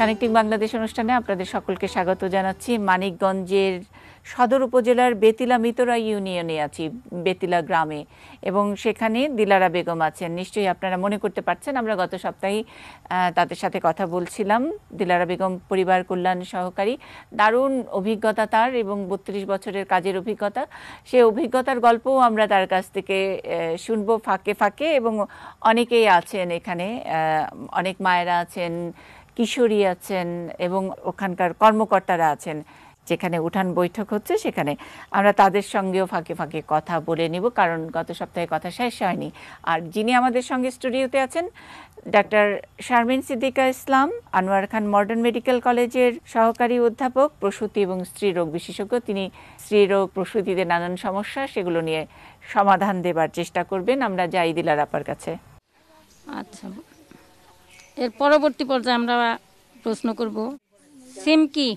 Connecting Bangladesh অনুষ্ঠানে আপনাদের সকলকে স্বাগত জানাচ্ছি। মানিকগঞ্জের সদর উপজেলার বেতিলা মিতরা ইউনিয়নে আছি, বেতিলা গ্রামে, এবং সেখানে দিলারা বেগম আছেন। নিশ্চয়ই আপনারা মনে করতে পারছেন আমরা গত সপ্তাহে তাদের সাথে কথা বলছিলাম। দিলারা বেগম পরিবার কল্যাণ সহকারী, দারুণ অভিজ্ঞতা তার এবং 32 বছরের কাজের অভিজ্ঞতা। সে অভিজ্ঞতার গল্পও আমরা তার কাছ থেকে শুনবো ফাঁকে ফাঁকে, এবং অনেকেই আছেন এখানে, অনেক মায়েরা আছেন, কিশোরী আছেন এবং ওখানকার কর্মকর্তারা আছেন। যেখানে উঠান বৈঠক হচ্ছে সেখানে আমরা তাদের সঙ্গেও ফাঁকে ফাঁকে কথা বলে নিব, কারণ গত সপ্তাহে কথা শেষ হয়নি। আর যিনি আমাদের সঙ্গে স্টুডিওতে আছেন, ডাক্তার শারমিন সিদ্দিকা ইসলাম, আনোয়ার খান মডার্ন মেডিকেল কলেজের সহকারী অধ্যাপক, প্রসূতি এবং স্ত্রীরোগ বিশেষজ্ঞ। তিনি স্ত্রীরোগ প্রসূতিতে নানান সমস্যা, সেগুলো নিয়ে সমাধান দেবার চেষ্টা করবেন। আমরা যাই দিলার আপার কাছে। আচ্ছা, এর পরবর্তী পর্যায়ে আমরা প্রশ্ন করব, সিমকি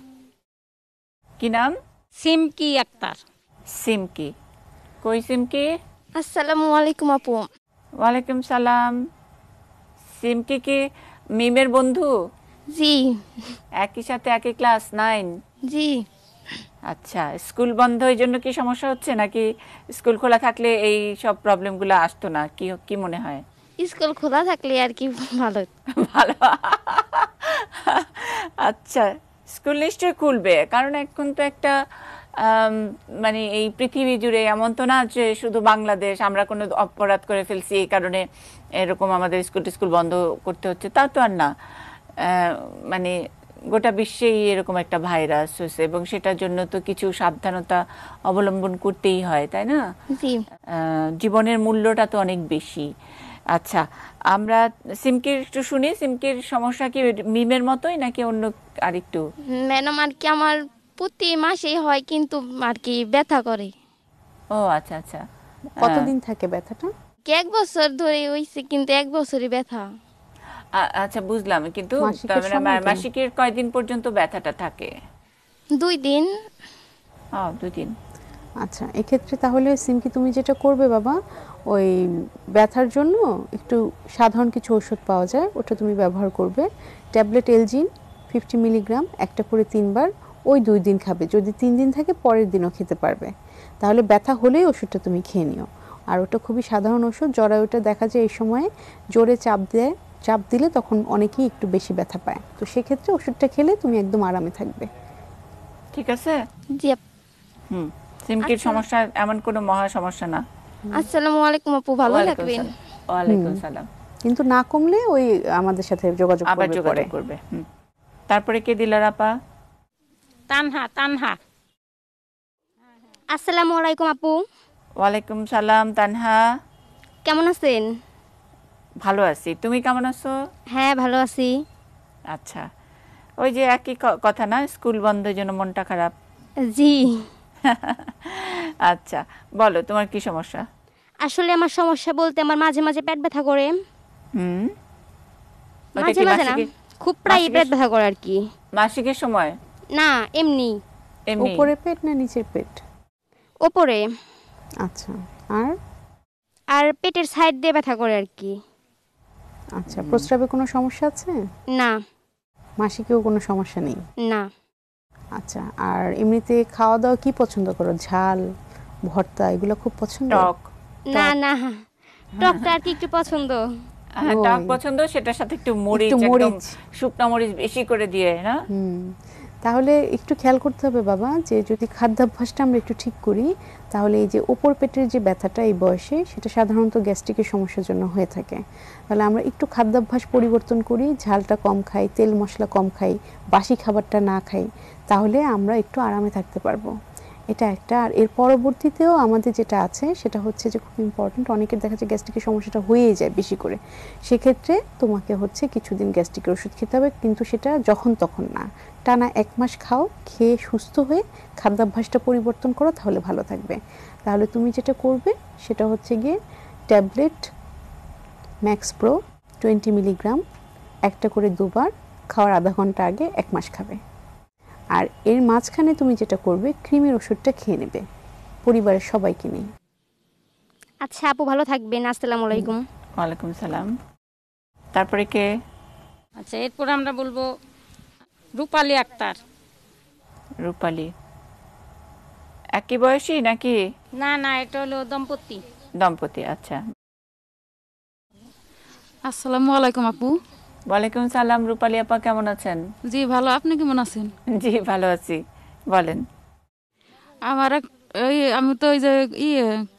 কি নাম? সিমকি আক্তার। সিমকি, কই সিমকি? আসসালামু আলাইকুম আপু। ওয়ালাইকুম সালাম। সিমকি কি মিমের বন্ধু? জি। একই সাথে একই ক্লাস 9? জি। আচ্ছা, স্কুল বন্ধ এই জন্য কি সমস্যা হচ্ছে, নাকি স্কুল খোলা থাকলে এই সব প্রবলেমগুলো আসতো না? কি কি মনে হয়? স্কুল খোলা থাকলে আর কি ভালো। ভালো। আচ্ছা, স্কুল নিশ্চয়ই খুলবে, কারণ এখন তো একটা মানে এই পৃথিবী জুড়ে এমন তো না যে শুধু বাংলাদেশ, আমরা কোনো অপরাধ করে ফেলছি এই কারণে এরকম আমাদের স্কুল বন্ধ করতে হচ্ছে, তা তো আর না। মানে গোটা বিশ্বেই এরকম একটা ভাইরাস হয়েছে, এবং সেটার জন্য তো কিছু সাবধানতা অবলম্বন করতেই হয়, তাই না? জীবনের মূল্যটা তো অনেক বেশি। আচ্ছা, আমরা সিমকির একটু শুনি। সিমকির সমস্যা কি মিমের মতোই নাকি অন্য আরেকটু? ম্যাডাম, আর কি আমার প্রতি মাসেই হয়, কিন্তু আর কি ব্যথা করে। ও আচ্ছা আচ্ছা। কতদিন থাকে ব্যথাটা? 1 বছর ধরে হইছে, কিন্তু 1 বছরই ব্যথা। আচ্ছা, বুঝলাম, কিন্তু মাসিকের কয়দিন পর্যন্ত ব্যথাটা থাকে? 2 দিন। 2 দিন। আচ্ছা, এক্ষেত্রে তাহলে সিমকি তুমি যেটা করবে বাবা, ওই ব্যথার জন্য একটু সাধারণ কিছু ওষুধ পাওয়া যায়, ওটা তুমি ব্যবহার করবে। ট্যাবলেট এলজিন 50 মিলিগ্রাম, একটা করে 3 বার, ওই 2 দিন খাবে। যদি 3 দিন থাকে পরের দিনও খেতে পারবে। তাহলে ব্যথা হলেই ওষুধটা তুমি খেয়ে নিও। আর ওটা খুবই সাধারণ ওষুধ। জরায়ুটা দেখা যায় এই সময়ে জোরে চাপ দিলে তখন অনেকেই একটু বেশি ব্যথা পায়, তো সেক্ষেত্রে ওষুধটা খেলে তুমি একদম আরামে থাকবে। ঠিক আছে? জি। সিমকির সমস্যা এমন কোনো মহা সমস্যা না। আসসালামু আলাইকুম আপু, ভালো থাকবেন। ওয়ালাইকুম সালাম। কিন্তু না কমলে ওই আমাদের সাথে যোগাযোগ করবে। তারপরে কে দিলার আপা? তানহা। আসসালামু আলাইকুম আপু। ওয়ালাইকুম সালাম। তানহা, কেমন আছেন? ভালো আছি, তুমি কেমন আছো? হ্যাঁ, ভালো আছি। আচ্ছা, ওই যে একই কথা না, স্কুল বন্ধের জন্য মনটা খারাপ? জি। আচ্ছা, বলো তোমার কি সমস্যা? আসলে আমার সমস্যা বলতে, আমার মাঝে মাঝে পেট ব্যথা করে। মাঝে মাঝে না, খুব প্রায় পেট ব্যথা করে আর কি। মাসিকের সময় না, এমনি। উপরে পেট না নিচের পেট? উপরে। আচ্ছা, আর পেটের সাইড দিয়ে ব্যথা করে আর কি। আচ্ছা, প্রস্রাবে কোনো সমস্যা আছে? না। মাসিকেও কোনো সমস্যা নেই? না। আচ্ছা, আর এমনিতে খাওয়া দাওয়া কি পছন্দ করো? ঝাল, ভর্তা এগুলো খুব পছন্দ? টক? না না, টকটা আর কি একটু পছন্দ। টক পছন্দ, সেটার সাথে একটু মরিচ, একদম শুকনো মরিচ বেশি করে দিয়ে না? তাহলে একটু খেয়াল করতে হবে বাবা, যে যদি খাদ্যাভ্যাসটা আমরা একটু ঠিক করি, তাহলে এই যে উপর পেটের যে ব্যথাটা এই বয়সে, সেটা সাধারণত গ্যাস্ট্রিকের সমস্যার জন্য হয়ে থাকে। তাহলে আমরা একটু খাদ্যাভ্যাস পরিবর্তন করি, ঝালটা কম খাই, তেল মশলা কম খাই, বাসি খাবারটা না খাই, তাহলে আমরা একটু আরামে থাকতে পারবো। এটা একটা। আর এর পরবর্তীতেও আমাদের যেটা আছে সেটা হচ্ছে যে খুব ইম্পর্টেন্ট, অনেকের দেখা যায় গ্যাস্ট্রিকের সমস্যাটা হয়েই যায় বেশি করে, সেক্ষেত্রে তোমাকে হচ্ছে কিছুদিন গ্যাস্ট্রিকের ওষুধ খেতে হবে, কিন্তু সেটা যখন তখন না, টানা 1 মাস খাও, খেয়ে সুস্থ হয়ে খাদ্যাভ্যাসটা পরিবর্তন করো, তাহলে ভালো থাকবে। তাহলে তুমি যেটা করবে সেটা হচ্ছে গিয়ে ট্যাবলেট ম্যাক্স প্রো 20 মিলিগ্রাম, একটা করে 2 বার, খাওয়ার আধা ঘন্টা আগে 1 মাস খাবে। আর এর মাঝখানে তুমি যেটা করবে, ক্রিমের ওষুধটা খেয়ে নেবে পরিবারের সবাইকে নিয়ে। আচ্ছা আপু, ভালো থাকবেন। আসসালামু আলাইকুম। ওয়ালাইকুম সালাম। তারপরে কে? আচ্ছা, এরপর আমরা বলবো রূপালী আক্তার। রূপালী একই বয়সী নাকি না না, এটা হলো দম্পতি। দম্পতি? আচ্ছা। আসসালামু আলাইকুম আপু। ওয়ালাইকুম সালাম। রূপালী আপা কেমন আছেন? জি ভালো, আপনি কেমন আছেন? জি ভালো আছি, বলেন। আমার আমি তো ওই যে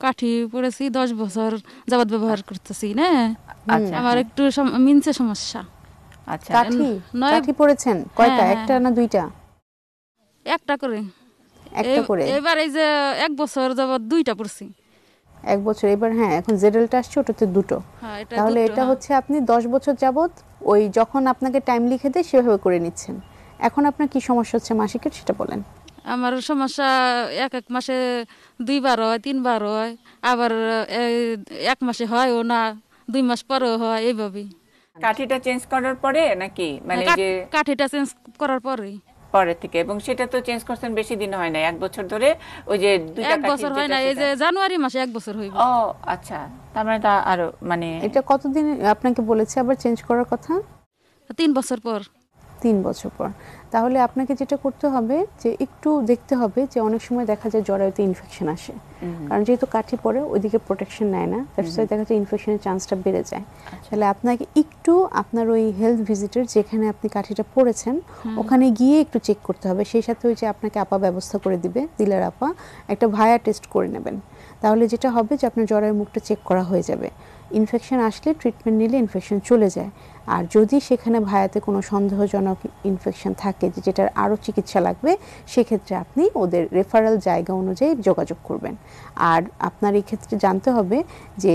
কাঠি পড়েছি 10 বছর যাবত ব্যবহার করতেছি না। আচ্ছা আমার একটু মিনসে সমস্যা। আচ্ছা কাঠি পড়েছেন কয়টা? হ্যাঁ, একটা না দুইটা? একটা করে। একটা করে। এবার এই যে 1 বছর যাবত 2টা পড়ছি। 1 বছর। এবার হ্যাঁ, এখন জেডেলটা আসছে, ওটাতে দুটো। হ্যাঁ, এটা তাহলে দুটো, এটা হ্যাঁ। হচ্ছে আপনি 10 বছর যাবত ওই যখন আপনাকে টাইম লিখে দেয় সেভাবে করে নিচ্ছেন। এখন আপনার কি সমস্যা হচ্ছে মাসিকের, সেটা বলেন। আমার সমস্যা এক মাসে 2 বার হয়, 3 বার হয়, আবার 1 মাসে হয় ও না, 2 মাস পরেও হয়, এইভাবেই। কাঠিটা চেঞ্জ করার পরে নাকি মানে যে কাঠিটা চেঞ্জ করার পরে পরে থেকে? এবং সেটা তো চেঞ্জ করছেন বেশি দিন হয় না, 1 বছর ধরে ওই যে 1 বছর হয় না, এই যে জানুয়ারি মাসে 1 বছর হইব। ও আচ্ছা, তার মানে তা আরো মানে এটা কতদিন আপনাকে বলেছে আবার চেঞ্জ করার কথা? 3 বছর পর। 3 বছর পর। তাহলে আপনাকে যেটা করতে হবে যে একটু দেখতে হবে যে অনেক সময় দেখা যায় জরায়ুতে ইনফেকশন আসে, কারণ যেহেতু কাঠি পড়ে ওইদিকে প্রোটেকশন নেয় না, দ্যাটস ওয়াই দেখা যায় ইনফেকশনের চান্সটা বেড়ে যায়। তাহলে আপনাকে একটু আপনার ওই হেলথ ভিজিটর যেখানে আপনি কাঠিটা পড়েছেন ওখানে গিয়ে একটু চেক করতে হবে। সেই সাথে ওই যে আপনাকে আপা ব্যবস্থা করে দিবে, দিলার আপা, একটা ভায়া টেস্ট করে নেবেন। তাহলে যেটা হবে যে আপনার জরায়ুর মুখটা চেক করা হয়ে যাবে। ইনফেকশন আসলে ট্রিটমেন্ট নিলে ইনফেকশন চলে যায়। আর যদি সেখানে ভায়াতে কোনো সন্দেহজনক ইনফেকশন থাকে যে যেটার আরও চিকিৎসা লাগবে, সেক্ষেত্রে আপনি ওদের রেফারেল জায়গা অনুযায়ী যোগাযোগ করবেন। আর আপনার এই ক্ষেত্রে জানতে হবে যে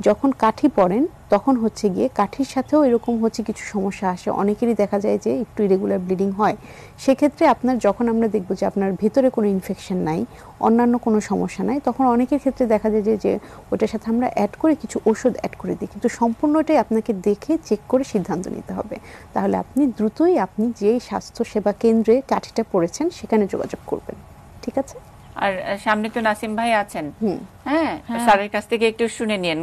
যখন কাঠি পড়েন তখন হচ্ছে গিয়ে কাঠির সাথেও এরকম হচ্ছে কিছু সমস্যা আসে, অনেকেরই দেখা যায় যে একটু ইরেগুলার ব্লিডিং হয়। সেক্ষেত্রে আপনার যখন আমরা দেখব যে আপনার ভিতরে কোনো ইনফেকশন নাই, অন্যান্য কোনো সমস্যা নাই, তখন অনেকের ক্ষেত্রে দেখা যায় যে ওটার সাথে আমরা অ্যাড করে কিছু ওষুধ অ্যাড করে দিই, কিন্তু সম্পূর্ণটাই আপনাকে দেখে চেক করে সিদ্ধান্ত নিতে হবে। তাহলে আপনি দ্রুতই আপনি যেই স্বাস্থ্যসেবা কেন্দ্রে কাঠিটা পড়েছেন সেখানে যোগাযোগ করবেন, ঠিক আছে? আর সামনে তো নাসিম ভাই আছেন, হ্যাঁ, স্যারের কাছ থেকে একটু শুনে নিন,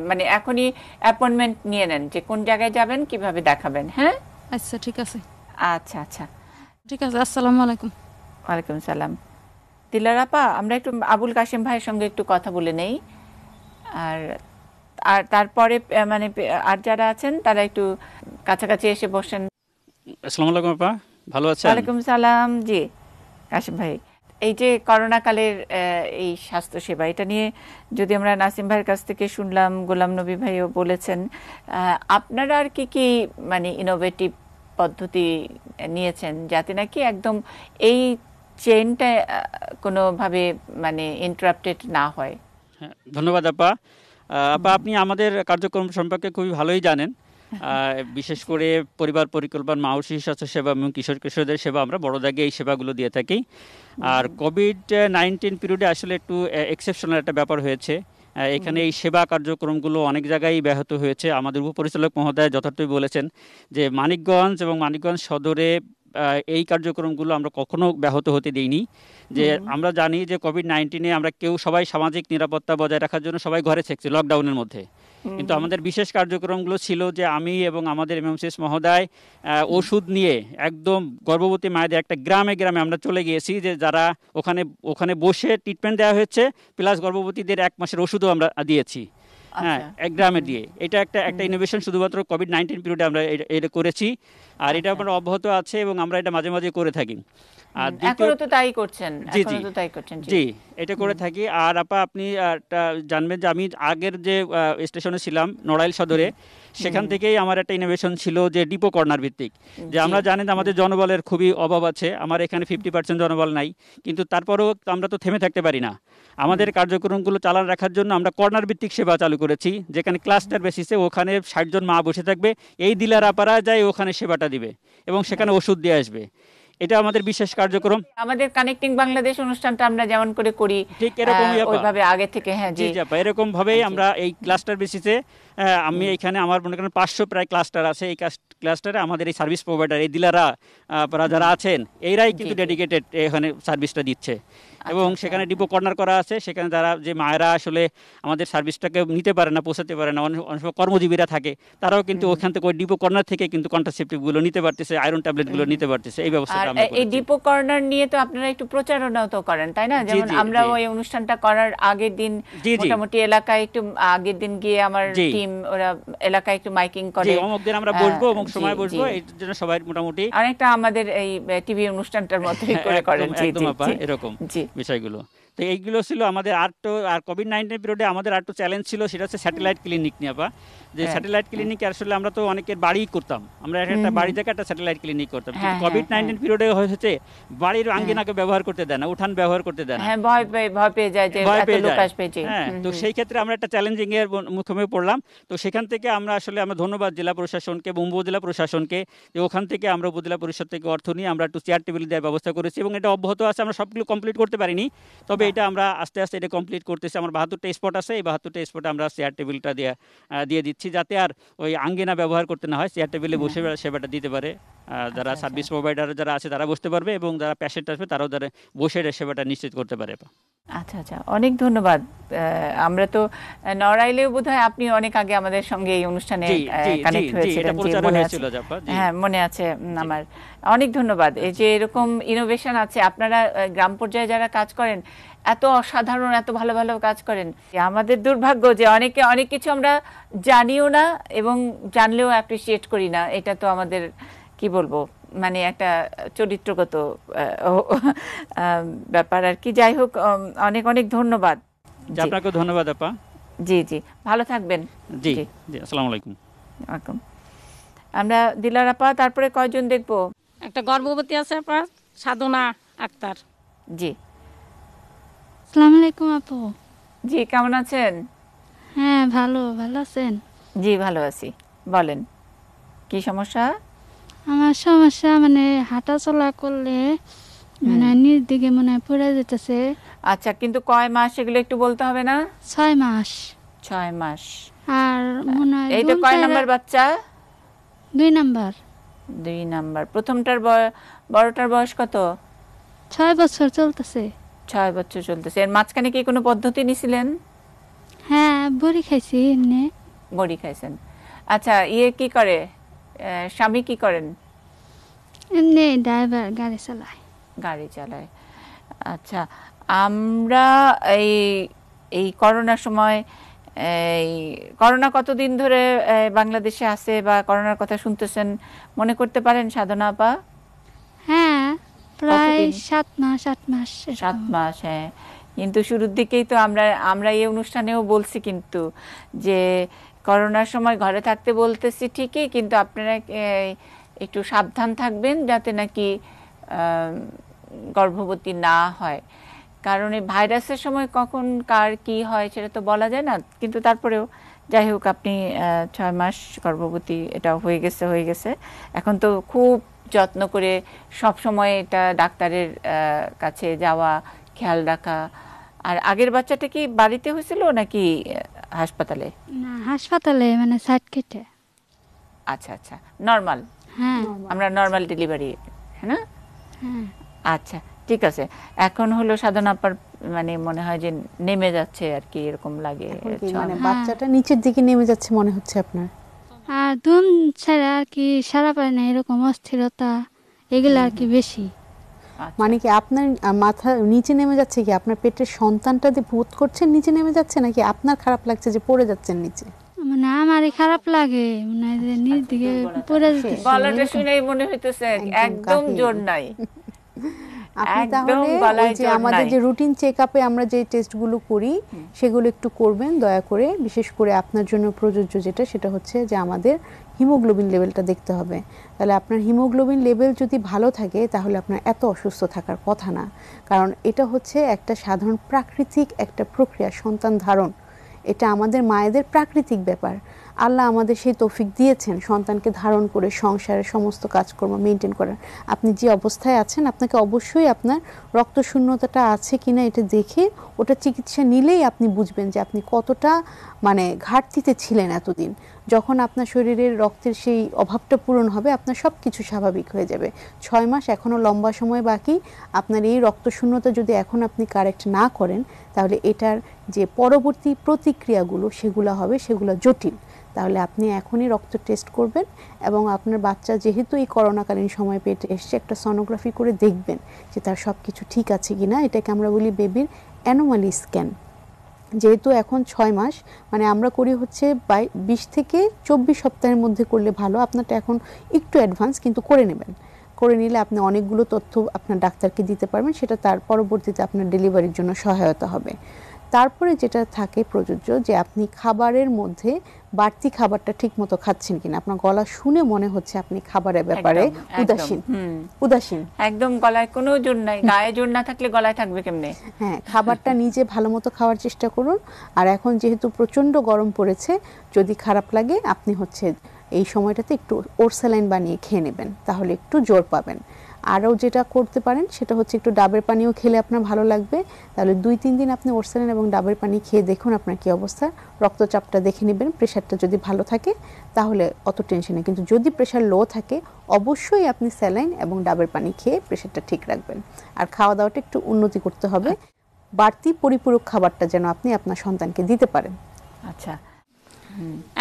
মানে এখনই অ্যাপয়েন্টমেন্ট নিয়ে নেন যে কোন জায়গায় যাবেন, কিভাবে দেখাবেন। হ্যাঁ আচ্ছা ঠিক আছে। আচ্ছা আচ্ছা ঠিক আছে, আসসালামু আলাইকুম। ওয়ালাইকুম সালাম। দিলার আপা, আমরা একটু আবুল কাশেম ভাইয়ের সঙ্গে একটু কথা বলে নেই, আর আর তারপরে মানে আর যারা আছেন তারা একটু কাছাকাছি এসে বসেন। আসসালামু আলাইকুম আপা, ভালো আছেন? ওয়ালাইকুম সালাম। জি কাশেম ভাই, এই যে করোনা কালের এই স্বাস্থ্য সেবা, এটা নিয়ে যদি আমরা নাসিম ভাইয়ের কাছ থেকে শুনলাম, গোলাম নবী ভাইও বলেছেন, আপনারা আর কি কি মানে ইনোভেটিভ পদ্ধতি নিয়েছেন যাতে নাকি একদম এই চেইনটা কোনোভাবে মানে ইন্টারাপ্টেড না হয়? হ্যাঁ, ধন্যবাদ আপা। আপা, আপনি আমাদের কার্যক্রম সম্পর্কে খুবই ভালোই জানেন। বিশেষ করে পরিবার পরিকল্পনা, মা ও শিশু স্বাস্থ্য সেবা এবং কিশোর কিশোরদের সেবা আমরা বড় দাগে এই সেবাগুলো দিয়ে থাকি। আর কোভিড-19 পিরিয়ডে আসলে একটু এক্সেপশনাল একটা ব্যাপার হয়েছে। এখানে এই সেবা কার্যক্রমগুলো অনেক জায়গায় ব্যাহত হয়েছে। আমাদের উপপরিচালক মহোদয় যথার্থই বলেছেন যে মানিকগঞ্জ এবং মানিকগঞ্জ সদরে এই কার্যক্রমগুলো আমরা কখনো ব্যাহত হতে দিইনি। যে আমরা জানি যে কোভিড-19-এ আমরা সবাই সামাজিক নিরাপত্তা বজায় রাখার জন্য সবাই ঘরে থাকছি লকডাউনের মধ্যে, কিন্তু আমাদের বিশেষ কার্যক্রমগুলো ছিল যে আমি এবং আমাদের এমএমসিএস মহোদয় ওষুধ নিয়ে একদম গর্ভবতী মায়েদের একটা গ্রামে গ্রামে আমরা চলে গিয়েছি, যে যারা ওখানে বসে ট্রিটমেন্ট দেওয়া হয়েছে, প্লাস গর্ভবতীদের 1 মাসের ওষুধও আমরা দিয়েছি। হ্যাঁ, এক গ্রামে দিয়ে। এটা একটা ইনোভেশন শুধুমাত্র কোভিড-19 পিরিয়ডে আমরা এটা করেছি, আর এটা আমরা অব্যাহত আছে এবং আমরা এটা মাঝে মাঝে করে থাকি। আর এখনো তো তাই করছেন? জি এখনো তো তাই করছেন? জি, এটা করে থাকি। আর আপা, আপনি জানবেন যে আমি আগের যে স্টেশনে ছিলাম নড়াইল সদরে, সেখান থেকেই আমার একটা ইনোভেশন ছিল যে ডিপো কর্নার ভিত্তিক। যে আমরা জানি যে আমাদের জনবলের খুবই অভাব আছে, আমার এখানে 50% জনবল নাই, কিন্তু তারপরেও আমরা তো থেমে থাকতে পারি না। আমাদের কার্যক্রমগুলো চালান রাখার জন্য আমরা কর্নার ভিত্তিক সেবা চালু করেছি, যেখানে ক্লাস্টার বেসিসে ওখানে 60 জন মা বসে থাকবে, এই ডিলার আপারা যায় ওখানে সেবাটা দিবে এবং সেখানে ওষুধ দিয়ে আসবে। এটা আমাদের বিশেষ কার্যক্রম। আমাদের কানেক্টিং বাংলাদেশ অনুষ্ঠানটা আমরা যেমন করে করি ঠিক এরকমই ওইভাবে আগে থেকে। হ্যাঁ জি জি আপা, এরকম ভাবেই আমরা এই ক্লাস্টার বেসিসে আমি এখানে আমার মনে করেন 500 প্রায় ক্লাস্টার আছে। এই ক্লাস্টারে আমাদের এই সার্ভিস প্রোভাইডার, এই ডিলাররা যারা আছেন, এইরাই কিন্তু ডেডিকেটেড এখানে সার্ভিসটা দিচ্ছে। এবং সেখানে ডিপো কর্নার করা আছে, সেখানে যারা যে মায়েরা আসলে আমাদের সার্ভিসটাকে নিতে পারে না, পৌঁছাতে পারে না, অনেক সময় কর্মজীবীরা থাকে, তারাও কিন্তু ওখান থেকে ওই ডিপো কর্নার থেকে কিন্তু কন্ট্রাসেপটিভগুলো নিতে পারতেছে, আয়রন ট্যাবলেটগুলো নিতে পারতেছে। এই ব্যবস্থাটা আমরা এই ডিপো কর্নার নিয়ে তো আপনারা একটু প্রচারণাও তো করেন, তাই না? যেমন আমরা ওই অনুষ্ঠানটা করার আগের দিন মোটামুটি এলাকায় একটু আগের দিন গিয়ে আমার টিম ওরা এলাকায় একটু মাইকিং করে, অমুক দিন আমরা বসবো, অমুক সময় বসবো, এই জন্য সবাই মোটামুটি অনেকটা আমাদের এই টিভি অনুষ্ঠানটার মতোই করে করেন। এরকম বিষয়গুলো। তো এইগুলো ছিল আমাদের আর কোভিড-19 পিরিয়ডে আমাদের আর চ্যালেঞ্জ ছিল, সেটা হচ্ছে স্যাটেলাইট ক্লিনিক নিয়ে। যে স্যাটেলাইট ক্লিনিক আসলে আমরা তো অনেকের বাড়ি করতাম, আমরা একটা বাড়ি থেকে একটা স্যাটেলাইট ক্লিনিক করতাম, কিন্তু কোভিড-19 পিরিয়ডে হয়েছে বাড়ির আঙ্গিনাকে ব্যবহার করতে দেয় না, উঠান ব্যবহার করতে দেয় না, ভয় পেয়ে যায় যে এত লোক আসবে। তো সেই ক্ষেত্রে আমরা একটা চ্যালেঞ্জিং এর মুখোমুখি পড়লাম। তো সেখান থেকে আমরা ধন্যবাদ জেলা প্রশাসনকে, উপজেলা প্রশাসনকে, যে ওখান থেকে আমরা উপজেলা পরিষদ থেকে অর্থ নিয়ে আমরা একটু চেয়ার টেবিল দেওয়ার ব্যবস্থা করেছি, এবং এটা অব্যাহত আছে। আমরা সবগুলো কমপ্লিট করতে পারিনি, তবে এটা আমরা আস্তে আস্তে এটা কমপ্লিট করতেছি। আমার 72টা স্পট আছে, এই 72টা স্পটে আমরা চেয়ার টেবিলটা দিয়ে দিচ্ছি, যাতে আর ওই আঙ্গিনা ব্যবহার করতে না হয়, চেয়ার টেবিলে বসে সেবাটা দিতে পারে। যারা সার্ভিস প্রোভাইডার যারা আছে তারা বসতে পারবে, এবং যারা পেশেন্ট আসবে তারাও যারা বসে সেবাটা নিশ্চিত করতে পারে। আচ্ছা আচ্ছা, অনেক ধন্যবাদ। আমরা তো নড়াইলেও বোধহয় আপনি অনেক আগে আমাদের সঙ্গে এই অনুষ্ঠানে কানেক্ট হয়েছিলেন, হ্যাঁ মনে আছে আমার। অনেক ধন্যবাদ। এই যে এরকম ইনোভেশন আছে, আপনারা গ্রাম পর্যায়ে যারা কাজ করেন এত অসাধারণ, এত ভালো ভালো কাজ করেন। আমাদের দুর্ভাগ্য যে অনেক কিছু আমরা জানিও না, এবং জানলেও অ্যাপ্রিসিয়েট করি না। এটা তো আমাদের কি বলবো, মানে একটা চরিত্রগত ব্যাপার আর কি। যাই হোক, অনেক অনেক ধন্যবাদ। আপনাকে ধন্যবাদ আপা। জি জি, ভালো থাকবেন। জি জি, আসসালামু আলাইকুম। আমরা দিলার আপা, তারপরে কয়জন দেখবো? একটা গর্ভবতী আছে আপা, সাধনা আক্তার। জি, আসসালামু আলাইকুম আপু। জি, কেমন আছেন? হ্যাঁ ভালো আছেন? জি ভালো আছি। বলেন কি সমস্যা? আমার সমস্যা মানে হাঁটা চলা করলে মানে নিচ দিকে মনে হয় পড়ে যেতেছে। আচ্ছা, কিন্তু কয় মাস এগুলো একটু বলতে হবে না? 6 মাস। 6 মাস। আর মনে হয় এইটা কয় নাম্বার বাচ্চা? 2 নাম্বার। 2 নাম্বার। প্রথমটার বড়টার বয়স কত? 6 বছর চলতেছে। 6 বছর চলতেছে। এর মাঝখানে কি কোনো পদ্ধতি নিছিলেন? হ্যাঁ, বড়ি খাইছি। এমনি বড়ি খাইছেন। আচ্ছা, কি করে স্বামী, কি করেন? এমনি ড্রাইভার, গাড়ি চালায়। আচ্ছা, আমরা এই করোনার সময়, করোনা কতদিন ধরে বাংলাদেশে আছে বা করোনার কথা শুনতেছেন মনে করতে পারেন সাধনা আপা? হ্যাঁ, প্রায় 7 মাস 8 মাস। 7 মাস, হ্যাঁ। কিন্তু শুরুর দিকেই তো আমরা এই অনুষ্ঠানেও বলছি কিন্তু, যে করোনার সময় ঘরে থাকতে বলতেছি ঠিকই, কিন্তু আপনারা একটু সাবধান থাকবেন যাতে নাকি গর্ভবতী না হয়। কারণ এই ভাইরাসের সময় কখন কার কি হয় সেটা তো বলা যায় না। কিন্তু তারপরেও যাই হোক, আপনি 6 মাস গর্ভবতী, এটা হয়ে গেছে। এখন তো খুব যত্ন করে সব সময় এটা ডাক্তারের কাছে যাওয়া, খেয়াল রাখা। আর আগের বাচ্চাটা কি বাড়িতে হয়েছিল নাকি হাসপাতালে? না, হাসপাতালে, মানে সাইড কেটে। আচ্ছা আচ্ছা, নরমাল। হ্যাঁ, আমরা নরমাল ডেলিভারি, হ্যাঁ না? হ্যাঁ। আচ্ছা, ঠিক আছে। এখন হলো সাধনা আপার মানে মনে হয় যে নেমে যাচ্ছে আর কি, এরকম লাগে। মানে বাচ্চাটা নিচের দিকে নেমে যাচ্ছে মনে হচ্ছে আপনার? আর দুম ছাড়া আর কি সারা পায় না, এরকম অস্থিরতা এগুলো আর কি বেশি। মানে কি আপনার মাথা নিচে নেমে যাচ্ছে, কি আপনার পেটের সন্তানটা দিয়ে বোধ করছেন নিচে নেমে যাচ্ছে, নাকি আপনার খারাপ লাগছে যে পড়ে যাচ্ছেন নিচে? মানে আমারই খারাপ লাগে, মানে যে নিচ দিকে পড়ে যাচ্ছে। গলাটা শুনেই মনে হইতেছে একদম জোর নাই। আপনি তাহলে ওই যে আমাদের যে রুটিন চেকআপে আমরা যে টেস্টগুলো করি সেগুলো একটু করবেন দয়া করে। বিশেষ করে আপনার জন্য প্রযোজ্য সেটা হচ্ছে যে আমাদের হিমোগ্লোবিন লেভেলটা দেখতে হবে। তাহলে আপনার হিমোগ্লোবিন লেভেল যদি ভালো থাকে তাহলে আপনার এত অসুস্থ থাকার কথা না। কারণ এটা হচ্ছে একটা সাধারণ প্রাকৃতিক একটা প্রক্রিয়া, সন্তান ধারণ। এটা আমাদের মায়েদের প্রাকৃতিক ব্যাপার। আল্লাহ আমাদের সেই তৌফিক দিয়েছেন সন্তানকে ধারণ করে সংসারের সমস্ত কাজকর্ম মেনটেন করার। আপনি যে অবস্থায় আছেন আপনাকে অবশ্যই আপনার রক্ত শূন্যতাটা আছে কিনা এটা দেখে ওটা চিকিৎসা নিলেই আপনি বুঝবেন যে আপনি কতটা মানে ঘাটতিতে ছিলেন এতদিন। যখন আপনার শরীরের রক্তের সেই অভাবটা পূরণ হবে আপনার সব কিছু স্বাভাবিক হয়ে যাবে। 6 মাস এখনও লম্বা সময় বাকি। আপনার এই রক্তশূন্যতা যদি এখন আপনি কারেক্ট না করেন তাহলে এটার যে পরবর্তী প্রতিক্রিয়াগুলো সেগুলো হবে, সেগুলো জটিল। তাহলে আপনি এখনই রক্ত টেস্ট করবেন এবং আপনার বাচ্চা যেহেতু এই করোনাকালীন সময় পেটে এসছে একটা সোনোগ্রাফি করে দেখবেন যে তার সব কিছু ঠিক আছে কিনা। এটাকে আমরা বলি বেবির অ্যানোমালি স্ক্যান। যেহেতু এখন 6 মাস মানে আমরা করি হচ্ছে 20 থেকে 24 সপ্তাহের মধ্যে করলে ভালো। আপনারটা এখন একটু অ্যাডভান্স, কিন্তু করে নেবেন। করে নিলে আপনি অনেকগুলো তথ্য আপনার ডাক্তারকে দিতে পারবেন, সেটা তার পরবর্তীতে আপনার ডেলিভারির জন্য সহায়তা হবে। তারপরে যেটা থাকে প্রযোজ্য যে আপনি খাবারের মধ্যে বাড়তি খাবারটা ঠিক মতো খাচ্ছেন কিনা। আপনার গলা শুনে মনে হচ্ছে আপনি খাবারের ব্যাপারে উদাসীন। একদম গলায় কোনো জোর নাই, গায়ে জোর না থাকলে গলায় থাকবে কেমনে? হ্যাঁ, খাবারটা নিজে ভালো মতো খাওয়ার চেষ্টা করুন। আর এখন যেহেতু প্রচণ্ড গরম পড়েছে, যদি খারাপ লাগে আপনি হচ্ছে এই সময়টাতে একটু ওরসালাইন বানিয়ে খেয়ে নেবেন, তাহলে একটু জোর পাবেন। আরও যেটা করতে পারেন সেটা হচ্ছে একটু ডাবের পানিও খেলে আপনার ভালো লাগবে। তাহলে 2-3 দিন আপনি ওরসালাইন এবং ডাবের পানি খেয়ে দেখুন আপনার কী অবস্থা। রক্তচাপটা দেখে নেবেন, প্রেশারটা যদি ভালো থাকে তাহলে অত টেনশন নেই। কিন্তু যদি প্রেশার লো থাকে অবশ্যই আপনি স্যালাইন এবং ডাবের পানি খেয়ে প্রেশারটা ঠিক রাখবেন। আর খাওয়া দাওয়াটা একটু উন্নতি করতে হবে, বাড়তি পরিপূরক খাবারটা যেন আপনি আপনার সন্তানকে দিতে পারেন। আচ্ছা,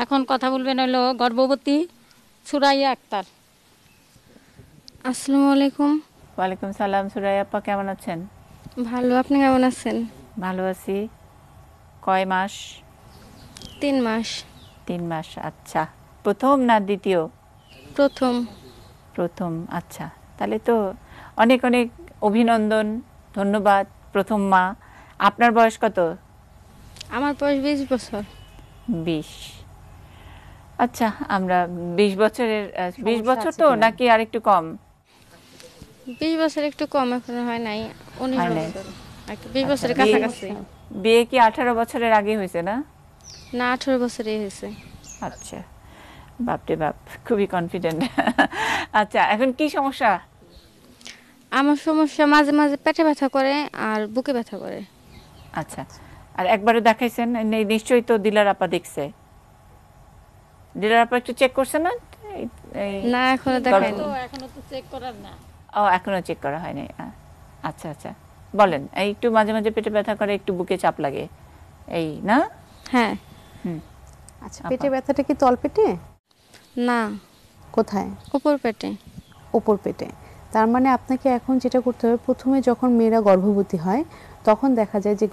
এখন কথা বলবেন হলো গর্ভবতী সুরাইয়া আক্তার। আসসালামু আলাইকুম। ওয়ালাইকুম সালাম। সুরাইয়া আপা কেমন আছেন? ভালো, আপনি কেমন আছেন? ভালো আছি। কয় মাস? 3 মাস। 3 মাস। আচ্ছা, প্রথম না দ্বিতীয়? প্রথম। আচ্ছা, তাহলে তো অনেক অনেক অভিনন্দন, ধন্যবাদ প্রথম মা। আপনার বয়স কত? আমার বয়স 20 বছর। 20। আচ্ছা, আমরা 20 বছরের 20 বছর তো নাকি আরেকটু কম? 20 বছর একটু কম, এখনো হয় নাই, 19 হয় নাই। বছর। 20 বছরের কাছাকাছি। বিয়ে কি 18 বছরের আগে হয়েছে না? না, 18 বছরই হয়েছে। আচ্ছা, বাপরে বাপ, খুবই কনফিডেন্ট। আচ্ছা, এখন কি সমস্যা? আমার সমস্যা মাঝে মাঝে পেটে ব্যথা করে আর বুকে ব্যথা করে। আচ্ছা, আর একবারও দেখাইছেন? নিশ্চয়ই তো দিলার আপা দেখছে। দিলার আপা একটু চেক করছে না? না, এখনো দেখাইনি। এখনো তো চেক করার না। ও, এখনো চেক করা হয়নি। আচ্ছা আচ্ছা, বলেন। এই একটু মাঝে মাঝে পেটে ব্যথা করে, একটু বুকে চাপ লাগে, এই না? হ্যাঁ। আচ্ছা, পেটে ব্যথাটা কি তল পেটে? না, কোথায়? উপর পেটে। উপর পেটে। তার মানে আপনাকে এখন যেটা করতে হবে, প্রথমে যখন মেয়েরা গর্ভবতী হয় তখন দেখা যায় যে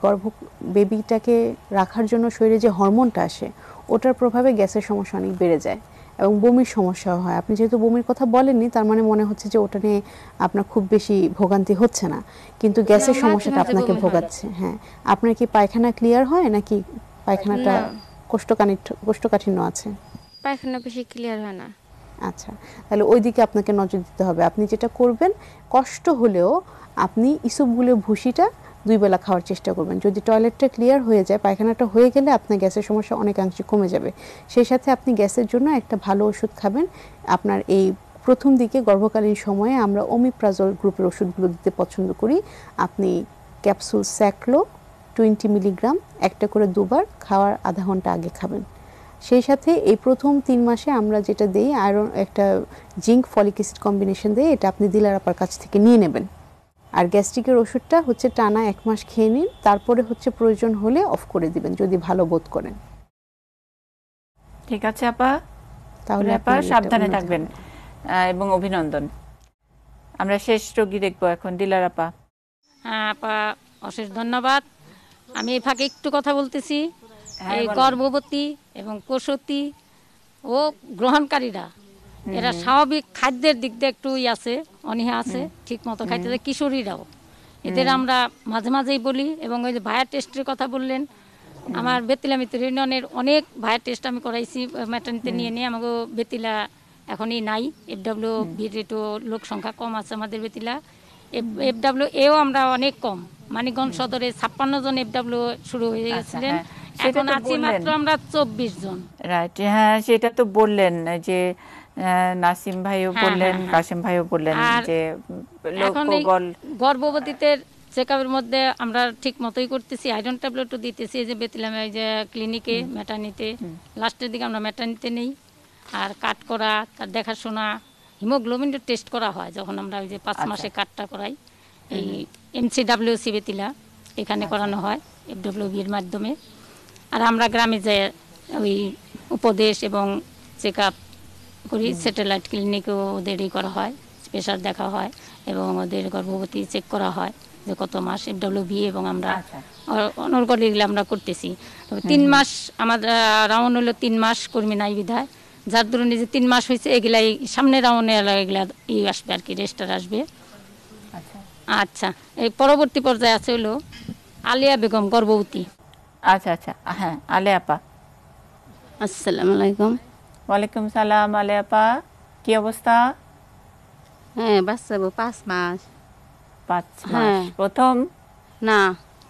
বেবিটাকে রাখার জন্য শরীরে যে হরমোনটা আসে ওটার প্রভাবে গ্যাসের সমস্যা অনেক বেড়ে যায় এবং বমির সমস্যাও হয়। আপনি যেহেতু বমির কথা বলেননি, তার মানে মনে হচ্ছে যে ওটা নিয়ে আপনার খুব বেশি ভোগান্তি হচ্ছে না, কিন্তু গ্যাসের সমস্যাটা আপনাকে ভোগাচ্ছে। হ্যাঁ, আপনার কি পায়খানা ক্লিয়ার হয় নাকি পায়খানাটা কোষ্ঠকাঠিন্য আছে? পায়খানা বেশি ক্লিয়ার হয় না। আচ্ছা, তাহলে ওই দিকে আপনাকে নজর দিতে হবে। আপনি যেটা করবেন, কষ্ট হলেও আপনি ইসবগুলের ভুসিটা 2 বেলা খাওয়ার চেষ্টা করবেন। যদি টয়লেটটা ক্লিয়ার হয়ে যায়, পায়খানাটা হয়ে গেলে আপনার গ্যাসের সমস্যা অনেকাংশে কমে যাবে। সেই সাথে আপনি গ্যাসের জন্য একটা ভালো ওষুধ খাবেন। আপনার এই প্রথম দিকে গর্ভকালীন সময়ে আমরা ওমিপ্রাজল গ্রুপের ওষুধগুলো দিতে পছন্দ করি। আপনি ক্যাপসুল স্যাক্লো 20 মিলিগ্রাম একটা করে 2 বার খাওয়ার আধা ঘন্টা আগে খাবেন। সেই সাথে এই প্রথম 3 মাসে আমরা যেটা দেই আয়রন, একটা জিঙ্ক ফলিক অ্যাসিড কম্বিনেশন দেই, এটা আপনি দিলার আপার কাছ থেকে নিয়ে নেবেন। আর গ্যাস্ট্রিকের ওষুধটা হচ্ছে টানা 1 মাস খেয়ে নিন, তারপরে হচ্ছে প্রয়োজন হলে অফ করে দিবেন যদি ভালো বোধ করেন। ঠিক আছে আপা, তাহলে আপা সাবধানে থাকবেন এবং অভিনন্দন। আমরা শেষ রোগী দেখবো এখন, দিলার আপা। হ্যাঁ আপা, অশেষ ধন্যবাদ। আমি এই ফাঁকে একটু কথা বলতেছি। হ্যাঁ, এই বলেন। গর্ভবতী এবং প্রসূতি ও গ্রহণকারীরা এরা স্বাভাবিক খাদ্যের দিক দিয়ে একটু আছে, অনীহা আছে, ঠিক মতো খাইতে দেয়। কিশোরীরাও এদের আমরা মাঝে মাঝেই বলি। এবং ওই যে ভায়ার টেস্টের কথা বললেন, আমার বেতিলা মিত্র ইউনিয়নের অনেক ভায়ার টেস্ট আমি করাইছি ম্যাটার্নিতে নিয়ে আমাকে বেতিলা এখনই নাই। FW একটু লোক সংখ্যা কম আছে আমাদের বেতিলা। FW এও আমরা অনেক কম। মানিকগঞ্জ সদরে 56 জন FW শুরু হয়ে গেছিলেন, এখন আছি মাত্র আমরা 24 জন। রাইট, হ্যাঁ সেটা তো বললেন যে নাসিম ভাইও বললেন, কাসেম ভাইও বললেন যে এখন গর্ভবতীদের চেকআপের মধ্যে আমরা ঠিক মতোই করতেছি, আয়রন ট্যাবলেটও দিতেছি, যে বেতিলাম এই যে ক্লিনিকে ম্যাটার্নিতে, লাস্টের দিকে আমরা ম্যাটার্নিতে নেই। আর কাট করা, তার দেখাশোনা, হিমোগ্লোবিনটা টেস্ট করা হয় যখন আমরা ওই যে 5 মাসে কাটটা করাই, এই MCWC বেতিলা এখানে করানো হয় FWB এর মাধ্যমে। আর আমরা গ্রামে যে ওই উপদেশ এবং চেকআপ করি, স্যাটেলাইট ক্লিনিকেও ওদেরই করা হয়, প্রেশার দেখা হয় এবং ওদের গর্ভবতী চেক করা হয় যে কত মাস FWB, এবং আমরা অনর্গল এগুলো আমরা করতেছি। তবে 3 মাস আমাদের রাউন্ড হলো 3 মাস কর্মী নাই বিধায়, যার ধরুন যে 3 মাস হয়েছে এগুলাই সামনে রাউন্ডে এগুলা আসবে আর কি, রেস্টার আসবে। আচ্ছা, এই পরবর্তী পর্যায়ে আছে হলো আলিয়া বেগম গর্ভবতী। আচ্ছা আচ্ছা, হ্যাঁ আলে আপা। আসসালামু আলাইকুম। ওয়ালাইকুম সালাম। আলে আপা, কি অবস্থা? হ্যাঁ, বাচ্চা 5 মাস। 5 মাস? প্রথম না,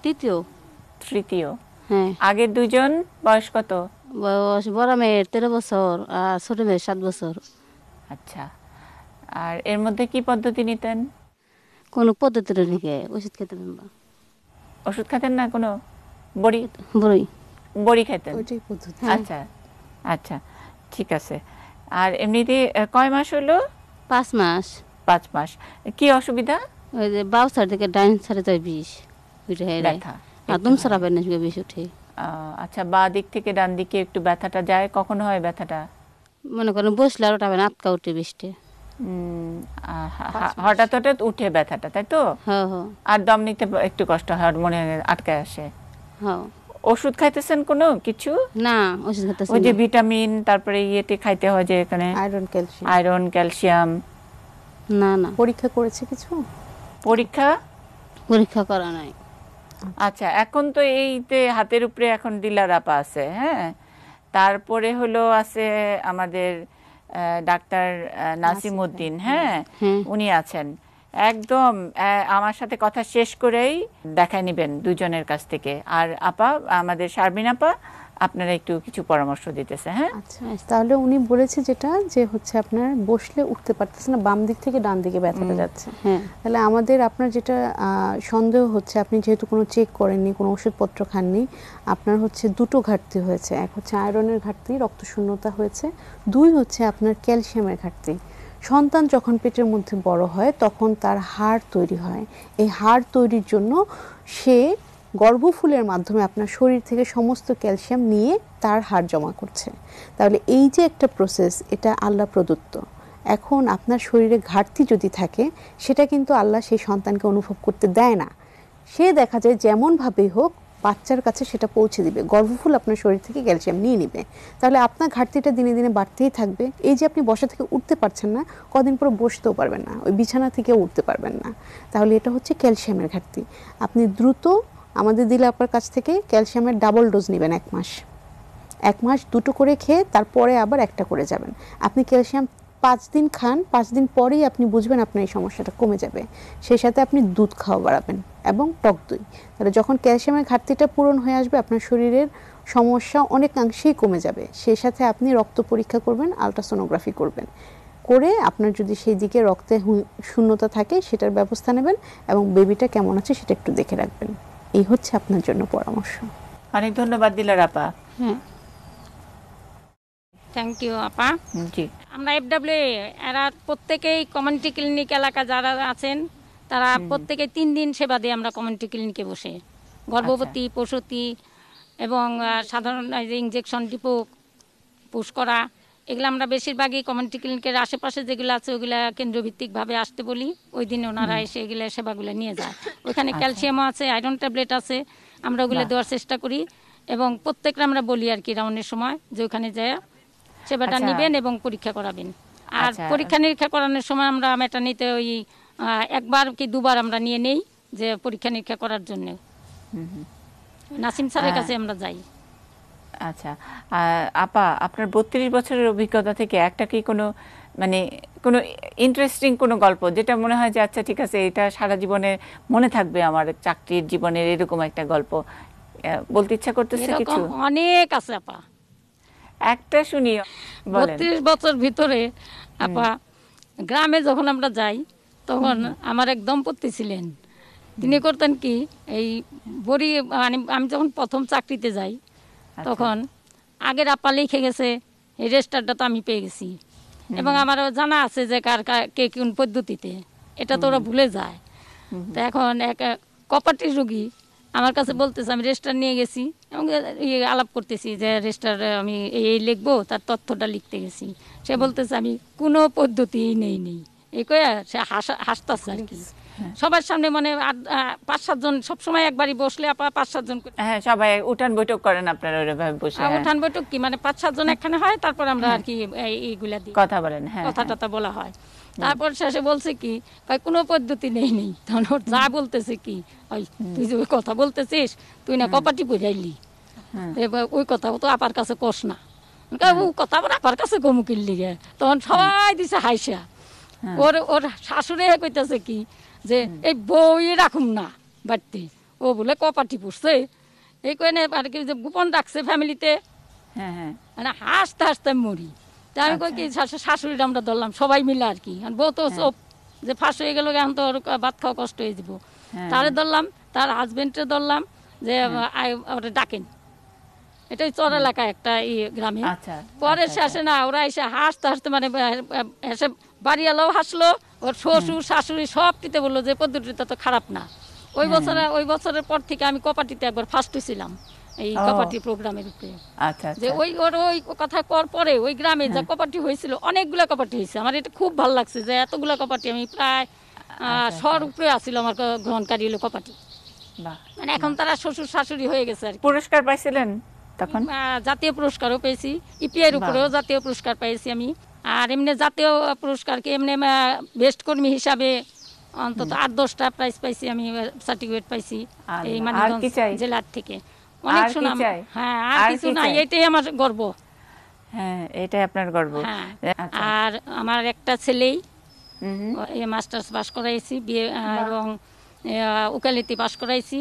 তৃতীয়। হ্যাঁ। আগের দুজন বয়স কত? বয়স বড় মেয়ের 13 বছর আর ছোট মেয়ের 7 বছর। আচ্ছা, আর এর মধ্যে কি পদ্ধতি নিতেন? কোনো পদ্ধতি নিকে ওষুধ খেতেন না। ওষুধ খেতেন না কোনো? বড়ি বড়ি খেতেন? ওইটাই পদ্ধতি। আচ্ছা আচ্ছা, ঠিক আছে। আর এমনিতে কয় মাস হলো? 5 মাস। 5 মাস। কি অসুবিধা? ওই যে বাউ সাইড থেকে ডাইন সাইডে যায় বিষ, ওইটা ব্যথা একদম সারাবে না, বিষ উঠে। আচ্ছা, বাঁ দিক থেকে ডান দিকে একটু ব্যথাটা যায়, কখন হয় ব্যথাটা? মনে করেন বসলে আর ওটা আটকা উঠে বিষটে। হঠাৎ হঠাৎ উঠে ব্যথাটা, তাই তো? হ্যাঁ হ্যাঁ। আর দম নিতে একটু কষ্ট হয়, মনে আটকায় আসে। হ্যাঁ। ওষুধ খাইতেছেন কোনো কিছু? না, ওষুধ খাইতেছি। ওই যে ভিটামিন, তারপরে ইয়েতে খাইতে হয় যে এখানে আয়রন ক্যালসিয়াম। না না। পরীক্ষা করেছে কিছু? পরীক্ষা করা নাই। আচ্ছা, এখন তো এইতে হাতের উপরে এখন ডিলার আপা আছে, হ্যাঁ, তারপরে হলো আছে আমাদের ডাক্তার নাসিম উদ্দিন, হ্যাঁ, উনি আছেন। একদম আমার সাথে কথা শেষ করেই দেখাই নেবেন দুজনের কাছ থেকে। আর আপা, আমাদের শারমিন আপা, আপনারা একটু কিছু পরামর্শ দিতেছে। হ্যাঁ, আচ্ছা, তাহলে উনি বলেছে যেটা যে হচ্ছে আপনার বসলে উঠতে পারতেছে না, বাম দিক থেকে ডান দিকে ব্যথাটা যাচ্ছে। তাহলে আমাদের আপনার যেটা সন্দেহ হচ্ছে, আপনি যেহেতু কোনো চেক করেননি, কোনো ওষুধপত্র খাননি, আপনার হচ্ছে দুটো ঘাটতি হয়েছে। এক হচ্ছে আয়রনের ঘাটতি, রক্তশূন্যতা হয়েছে। 2 হচ্ছে আপনার ক্যালসিয়ামের ঘাটতি। সন্তান যখন পেটের মধ্যে বড় হয় তখন তার হাড় তৈরি হয়। এই হাড় তৈরির জন্য সে গর্ভফুলের মাধ্যমে আপনার শরীর থেকে সমস্ত ক্যালসিয়াম নিয়ে তার হাড় জমা করছে। তাহলে এই যে একটা প্রসেস, এটা আল্লাহ প্রদত্ত। এখন আপনার শরীরে ঘাটতি যদি থাকে, সেটা কিন্তু আল্লাহ সেই সন্তানকে অনুভব করতে দেয় না। সে দেখা যায় যেমনভাবেই হোক বাচ্চার কাছে সেটা পৌঁছে দিবে, গর্ভফুল আপনার শরীর থেকে ক্যালসিয়াম নিয়ে নিবে। তাহলে আপনার ঘাটতিটা দিনে দিনে বাড়তেই থাকবে। এই যে আপনি বসা থেকে উঠতে পারছেন না, কদিন পরে বসতেও পারবেন না, ওই বিছানা থেকেও উঠতে পারবেন না। তাহলে এটা হচ্ছে ক্যালসিয়ামের ঘাটতি। আপনি দ্রুত আমাদের দিলে আপনার কাছ থেকে ক্যালসিয়ামের ডাবল ডোজ নেবেন। 1 মাস 2টো করে খেয়ে তারপরে আবার 1টা করে যাবেন। আপনি ক্যালসিয়াম 5 দিন খান, 5 দিন পরেই আপনি বুঝবেন আপনার এই সমস্যাটা কমে যাবে। সেই সাথে আপনি দুধ খাওয়া বাড়াবেন এবং টক দই। তাহলে যখন ক্যালসিয়ামের ঘাটতিটা পূরণ হয়ে আসবে, আপনার শরীরের সমস্যা অনেকাংশেই কমে যাবে। সেই সাথে আপনি রক্ত পরীক্ষা করবেন, আলট্রাসোনোগ্রাফি করবেন, করে আপনার যদি সেই দিকে রক্তে শূন্যতা থাকে সেটার ব্যবস্থা নেবেন এবং বেবিটা কেমন আছে সেটা একটু দেখে রাখবেন। এই হচ্ছে আপনার জন্য পরামর্শ। অনেক ধন্যবাদ দিলার আপা। থ্যাংক ইউ আপা। জি, আমরা FWA এরা প্রত্যেকেই কমিউনিটি ক্লিনিক এলাকা যারা আছেন তারা প্রত্যেকে 3 দিন সেবা দিয়ে আমরা কমিউনিটি ক্লিনিকে বসে গর্ভবতী, প্রসূতি এবং সাধারণ ইনজেকশন ডিপো পুশ করা, এগুলো আমরা বেশিরভাগই কমিউনিটি ক্লিনিকের আশেপাশে যেগুলো আছে ওগুলা কেন্দ্রভিত্তিকভাবে আসতে বলি। ওই দিন ওনারা এসে এগুলো সেবাগুলো নিয়ে যায়। ওইখানে ক্যালসিয়ামও আছে, আয়রন ট্যাবলেট আছে, আমরা ওগুলো দেওয়ার চেষ্টা করি। এবং প্রত্যেকটা আমরা বলি আর কি রাউন্ডের সময় যে ওখানে যায় সেবাটা নেবেন এবং পরীক্ষা করাবেন। আর পরীক্ষা নিরীক্ষা করানোর সময় আমরা ম্যাটার্নিতে ওই 1বার কি 2বার আমরা নিয়ে নেই যে পরীক্ষা নিরীক্ষা করার জন্য। নাসিম স্যারের কাছে আমরা যাই। আচ্ছা আপা, আপনার 32 বছরের অভিজ্ঞতা থেকে একটা কি কোনো মানে কোনো ইন্টারেস্টিং কোনো গল্প যেটা মনে হয় যে আচ্ছা ঠিক আছে এটা সারা জীবনে মনে থাকবে আমার চাকরির জীবনের, এরকম একটা গল্প বলতে ইচ্ছা করতেছে এরকম কিছু? অনেক আছে আপা। একটা শুনি, বলেন। 32 বছর ভিতরে আপা গ্রামে যখন আমরা যাই তখন আমার এক দম্পতি ছিলেন, তিনি করতেন কি এই বড়ি, মানে আমি যখন প্রথম চাকরিতে যাই তখন আগের আপা লিখে গেছে, এই রেজিস্টারটা তো আমি পেয়ে গেছি এবং আমারও জানা আছে যে কার কে কোন পদ্ধতিতে, এটা তো ওরা ভুলে যায়। তো এখন এক কপাটির রোগী আমার কাছে বলতেছে আমি রেজিস্টার নিয়ে গেছি এবং আলাপ করতেছি যে রেজিস্টার আমি এই লিখবো, তার তথ্যটা লিখতে গেছি। সে বলতেছে আমি কোনো পদ্ধতি নেই এই কয়ে সে হাসতেছে আর কি সবার সামনে, মানে 5-7 জন সবসময় একবারই বসলে আপা 5-7 জন, হ্যাঁ সবাই উঠান বৈঠক করেন আপনারা ওইভাবে বসে? উঠান বৈঠক কি মানে 5-7 জন একখানে হয়, তারপর আমরা আর কি এইগুলা দিই, কথা বলেন। হ্যাঁ, কথা টথা বলা হয়। তারপর শেষে বলছে কি কোনো পদ্ধতি নেই। তখন ওর যা বলতেছে কি, ওই তুই যে ওই কথা বলতেছিস, তুই না কপাটি বুঝাইলি, এবার ওই কথা তো আপার কাছে কস না, ও কথা আবার আপার কাছে গমুকির লিগে। তখন সবাই দিছে হাইসা। ওর শাশুড়ি কইতেছে কি যে এই বই রাখুম না বাড়িতে, ও বলে কপাটি পুষছে এই কয়ে আর কি যে গোপন রাখছে ফ্যামিলিতে, মানে হাসতে হাসতে মরি। তা আমি কই কি শাশুড়িটা আমরা ধরলাম সবাই মিলে আর কি, বউ তো সব যে ফাঁস হয়ে গেল, এখন তো ওর ভাত খাওয়া কষ্ট হয়ে যাব, তারে ধরলাম, তার হাজবেন্ডে ধরলাম যে ওরা ডাকেন, এটা চর এলাকায় একটা গ্রামে। পরে শেষে না ওরা এসে হাসতে হাসতে মানে এসে বাড়িওয়ালাও হাসলো, ওর শ্বশুর শাশুড়ি সব দিতে বললো যে পদ্ধতিটা তো খারাপ না। ওই বছরের পর থেকে আমি কপাটিতে একবার ফার্স্ট হয়েছিলাম এই কপাটি প্রোগ্রামের উপরে। যে ওই কথা কর পরে ওই গ্রামে যা কপাটি হয়েছিল, অনেকগুলা কপাটি হয়েছে, আমার এটা খুব ভালো লাগছে যে এতগুলা কপাটি আমি প্রায় 100 উপরে আসছিল আমার গ্রহণকারী হলো কপাটি। মানে এখন তারা শ্বশুর শাশুড়ি হয়ে গেছে আর কি। পুরস্কার পাইছিলেন তখন? জাতীয় পুরস্কারও পেয়েছি, ইপিআইয়ের উপরেও জাতীয় পুরস্কার পেয়েছি আমি। আর এমনি জাতীয় পুরস্কারকে এমনি বেস্ট কর্মী হিসাবে অন্তত 8-10টা প্রাইজ পাইছি আমি, সার্টিফিকেট পাইছি এই মানিকগঞ্জ জেলার থেকে। অনেক সুনাম। হ্যাঁ, আর কিছু নাই, এটাই আমার গর্ব। হ্যাঁ, এটাই আপনার গর্ব। আর আমার একটা ছেলেই মাস্টার্স পাস করাইছি, বিয়ে এবং উকালতি পাস করাইছি,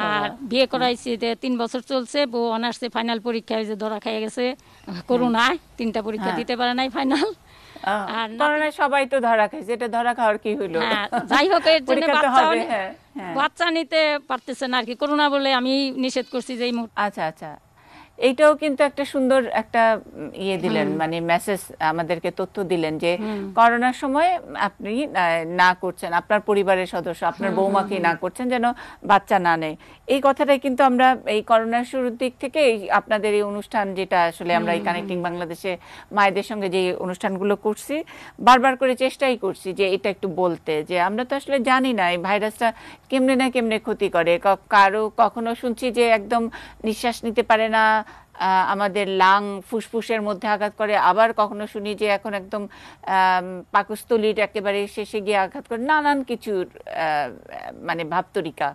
আর বিয়ে করাইছি 3 বছর চলছে। বউ অনার্সে ফাইনাল পরীক্ষায় যে ধরা খাইয়ে গেছে করোনায়, 3টা পরীক্ষা দিতে পারে নাই ফাইনাল। আর করোনায় সবাই তো ধরা খাইছে, এটা ধরা খাওয়ার কি হলো? যাই হোক, এর জন্য বাচ্চা নিতে পারতেছে না আর কি, করোনা বলে আমি নিষেধ করছি যে এই মুহূর্তে। আচ্ছা, এইটাও কিন্তু একটা সুন্দর একটা দিলেন, মানে মেসেজ আমাদেরকে, তথ্য দিলেন যে করোনার সময় আপনি না করছেন, আপনার পরিবারের সদস্য আপনার বৌমাকে না করছেন যেন বাচ্চা না নেয়। এই কথাটাই কিন্তু আমরা এই করোনার শুরুর দিক থেকে আপনাদের এই অনুষ্ঠান, যেটা আসলে আমরা এই কানেক্টিং বাংলাদেশে মায়েদের সঙ্গে যে অনুষ্ঠানগুলো করছি, বারবার করে চেষ্টাই করছি যে এটা একটু বলতে, যে আমরা তো আসলে জানি না এই ভাইরাসটা কেমনে না কেমনে ক্ষতি করে। কারো কখনো শুনছি যে একদম নিঃশ্বাস নিতে পারে না, আমাদের লাং ফুসফুসের মধ্যে আঘাত করে, আবার কখনো শুনি যে এখন একদম পাকস্থলীর একেবারে শেষে গিয়ে আঘাত করে, নানান কিছুর মানে ভাবতরিকা।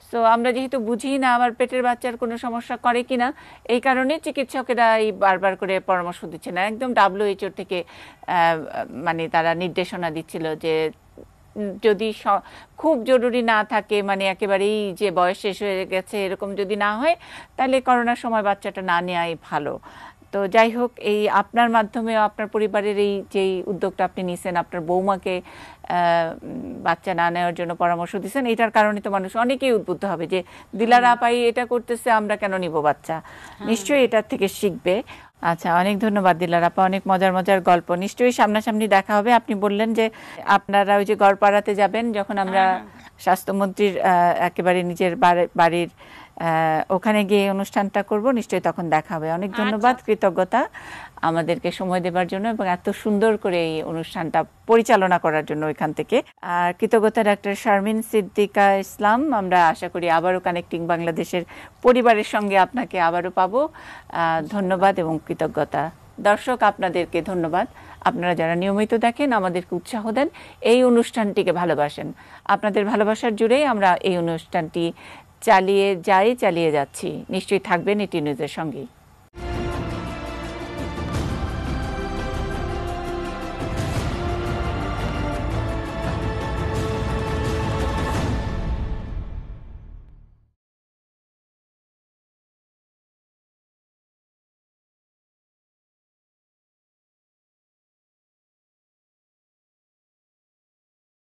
সো আমরা যেহেতু বুঝি না আমার পেটের বাচ্চার কোনো সমস্যা করে কিনা, এই কারণে চিকিৎসকেরা এই বারবার করে পরামর্শ দিচ্ছে না। একদম WHO থেকে মানে তারা নির্দেশনা দিচ্ছিল যে যদি খুব জরুরি না থাকে, মানে একেবারেই যে বয়স শেষ হয়ে গেছে এরকম যদি না হয়, তাহলে করোনার সময় বাচ্চাটা না নেওয়াই ভালো। তো যাই হোক, এই আপনার মাধ্যমে আপনার পরিবারের এই যেই উদ্যোগটা আপনি নিয়েছেন, আপনার বৌমাকে বাচ্চা না নেওয়ার জন্য পরামর্শ দিচ্ছেন, এটার কারণে তো মানুষ অনেকেই উদ্বুদ্ধ হবে যে দিলারা আপাই এটা করতেছে, আমরা কেন নিব বাচ্চা, নিশ্চয়ই এটার থেকে শিখবে। আচ্ছা, অনেক ধন্যবাদ দিলার আপা, অনেক মজার মজার গল্প। নিশ্চয়ই সামনাসামনি দেখা হবে। আপনি বললেন যে আপনারা ওই যে গড়পাড়াতে যাবেন, যখন আমরা স্বাস্থ্যমন্ত্রীর একেবারে নিজের বাড়ির ওখানে গিয়ে অনুষ্ঠানটা করব, নিশ্চয়ই তখন দেখা হবে। অনেক ধন্যবাদ, কৃতজ্ঞতা আমাদেরকে সময় দেওয়ার জন্য এবং এত সুন্দর করে এই অনুষ্ঠানটা পরিচালনা করার জন্য ওইখান থেকে। আর কৃতজ্ঞতা ডাক্তার শারমিন সিদ্দিকা ইসলাম। আমরা আশা করি আবারও কানেক্টিং বাংলাদেশের পরিবারের সঙ্গে আপনাকে আবারও পাবো। ধন্যবাদ এবং কৃতজ্ঞতা। দর্শক, আপনাদেরকে ধন্যবাদ, আপনারা যারা নিয়মিত দেখেন, আমাদেরকে উৎসাহ দেন, এই অনুষ্ঠানটিকে ভালোবাসেন। আপনাদের ভালোবাসার জুড়েই আমরা এই অনুষ্ঠানটি চালিয়ে যাচ্ছি। নিশ্চয়ই থাকবেন এটি নিউজের সঙ্গেই।